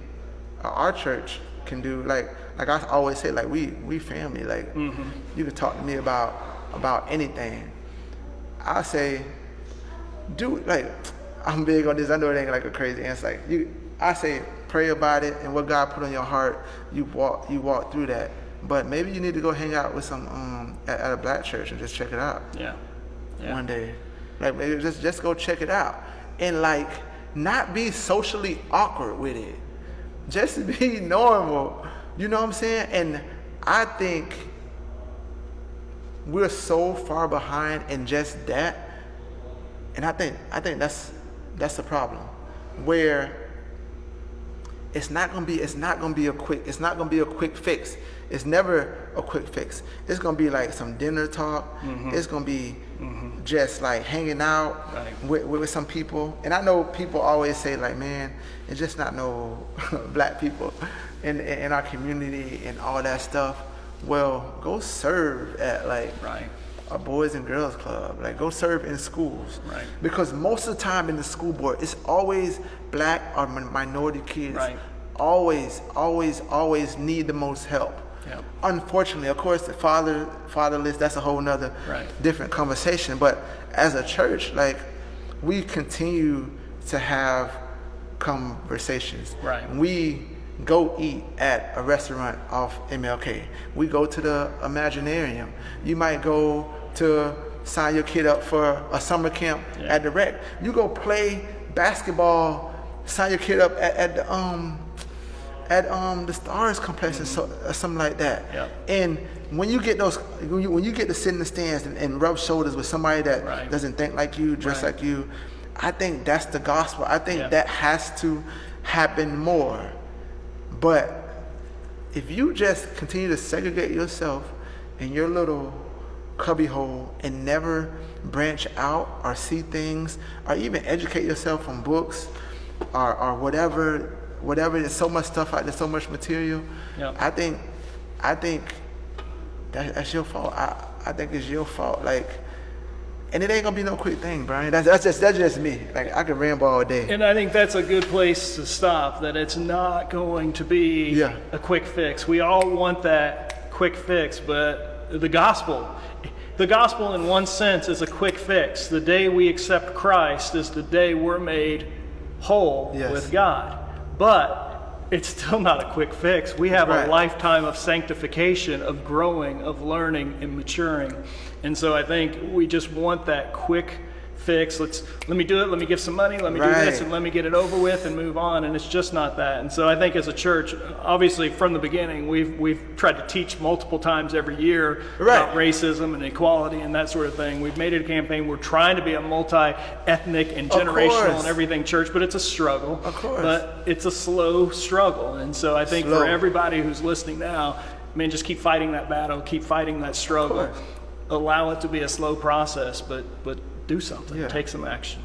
our church can do, like I always say, like we family, like you can talk to me about anything. I say, like, I'm big on this. I know it ain't like a crazy answer. Like, I say, pray about it, and what God put on your heart, you walk through that. But maybe you need to go hang out with some at a black church and just check it out. Yeah. One day. Like, maybe just go check it out, and like not be socially awkward with it. Just be normal. You know what I'm saying? And I think we're so far behind in just that. And I think that's the problem. Where it's not gonna be a quick fix. It's never a quick fix. It's gonna be like some dinner talk. It's gonna be just like hanging out with some people. And I know people always say like, man, it's just not no black people in our community and all that stuff. Well, go serve at like a Boys and Girls Club. Like, go serve in schools. Right. Because most of the time in the school board, it's always black or minority kids. Right. Always need the most help. Yep. Unfortunately, of course, the fatherless, that's a whole nother different conversation. But as a church, like, we continue to have conversations. Right. We go eat at a restaurant off MLK. We go to the Imaginarium. You might go to sign your kid up for a summer camp at the rec. You go play basketball, sign your kid up at the Stars complex or something like that. Yep. And when you get when you get to sit in the stands and rub shoulders with somebody that doesn't think like you, dress like you, I think that's the gospel. I think that has to happen more. But if you just continue to segregate yourself in your little cubbyhole and never branch out or see things or even educate yourself from books or whatever, there's so much stuff out there, so much material. I think that's your fault. I think it's your fault. Like, and it ain't gonna be no quick thing, Brian. That's just me. Like, I could ramble all day. And I think that's a good place to stop, that it's not going to be a quick fix. We all want that quick fix, but the gospel in one sense is a quick fix. The day we accept Christ is the day we're made whole with God. But it's still not a quick fix. We have a lifetime of sanctification, of growing, of learning and maturing. And so I think we just want that quick fix. Let me do it, let me give some money, let me do this, and let me get it over with and move on. And it's just not that. And so I think as a church, obviously from the beginning, we've tried to teach multiple times every year about racism and equality and that sort of thing. We've made it a campaign. We're trying to be a multi-ethnic and generational and everything church, but it's a struggle. Of course. But it's a slow struggle. And so I think for everybody who's listening now, man, just keep fighting that battle, keep fighting that struggle. Allow it to be a slow process, but do something. Take some action.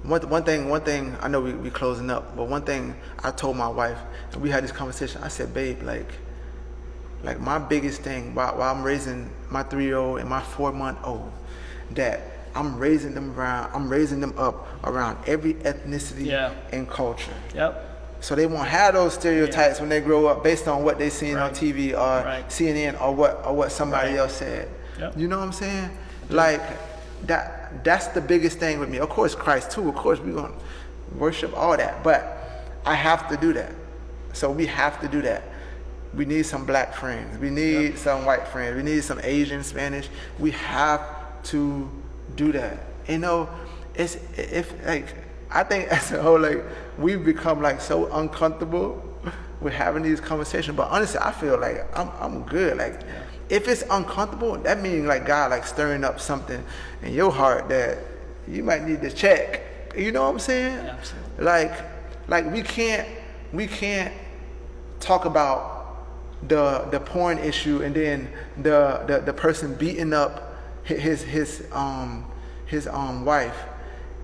One thing. I know we closing up, but one thing I told my wife, and we had this conversation. I said, babe, like my biggest thing while I'm raising my 3-year-old and my 4-month-old, that I'm raising them up around every ethnicity and culture. So they won't have those stereotypes when they grow up based on what they seen on TV or CNN or what somebody else said. You know what I'm saying? Like, that's the biggest thing with me. Of course, Christ too. Of course, we're going to worship all that. But I have to do that. So we have to do that. We need some black friends. We need some white friends. We need some Asian, Spanish. We have to do that. You know, I think as a whole, like, we've become like so uncomfortable with having these conversations. But honestly, I feel like I'm good. Like, if it's uncomfortable, that means like God like stirring up something in your heart that you might need to check. You know what I'm saying? Absolutely. Like we can't talk about the porn issue and then the person beating up his wife,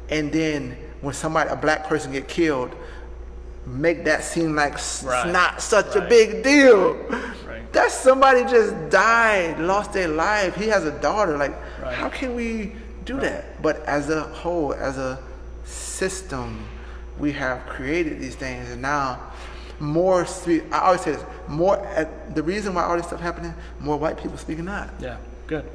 and then when a black person get killed, make that seem like not such a big deal. That's somebody just died, lost their life. He has a daughter. Like, how can we do that? But as a whole, as a system, we have created these things, and now I always say this, the reason why all this stuff happening, more white people speaking out. Yeah, good.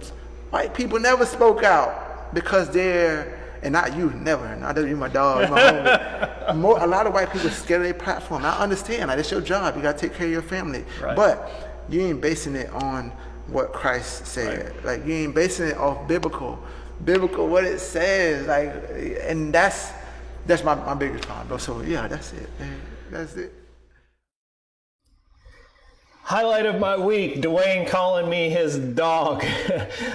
White people never spoke out because and not you, never. Not that you're my dog, you're my homie. A lot of white people scared of their platform. I understand. Like, it's your job. You got to take care of your family. But you ain't basing it on what Christ said. Like, you ain't basing it off biblical what it says. Like, and that's my biggest problem. So yeah, that's it. That's it. Highlight of my week, Dwayne calling me his dog.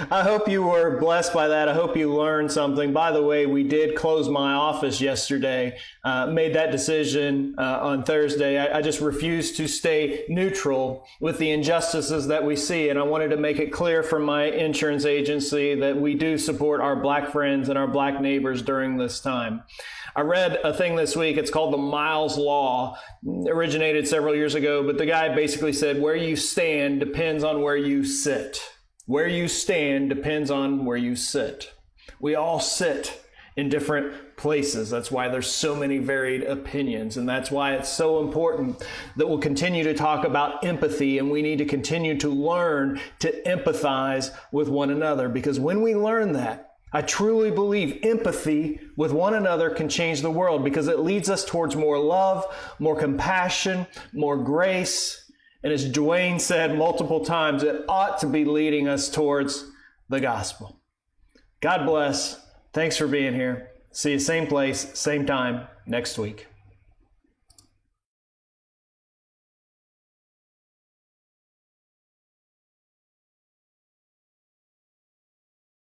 I hope you were blessed by that. I hope you learned something. By the way, we did close my office yesterday, made that decision on Thursday. I just refuse to stay neutral with the injustices that we see. And I wanted to make it clear from my insurance agency that we do support our Black friends and our Black neighbors during this time. I read a thing this week. It's called the Miles Law. It originated several years ago, but the guy basically said, where you stand depends on where you sit. Where you stand depends on where you sit. We all sit in different places. That's why there's so many varied opinions. And that's why it's so important that we'll continue to talk about empathy, and we need to continue to learn to empathize with one another. Because when we learn that, I truly believe empathy with one another can change the world, because it leads us towards more love, more compassion, more grace. And as Dwayne said multiple times, it ought to be leading us towards the gospel. God bless. Thanks for being here. See you same place, same time next week.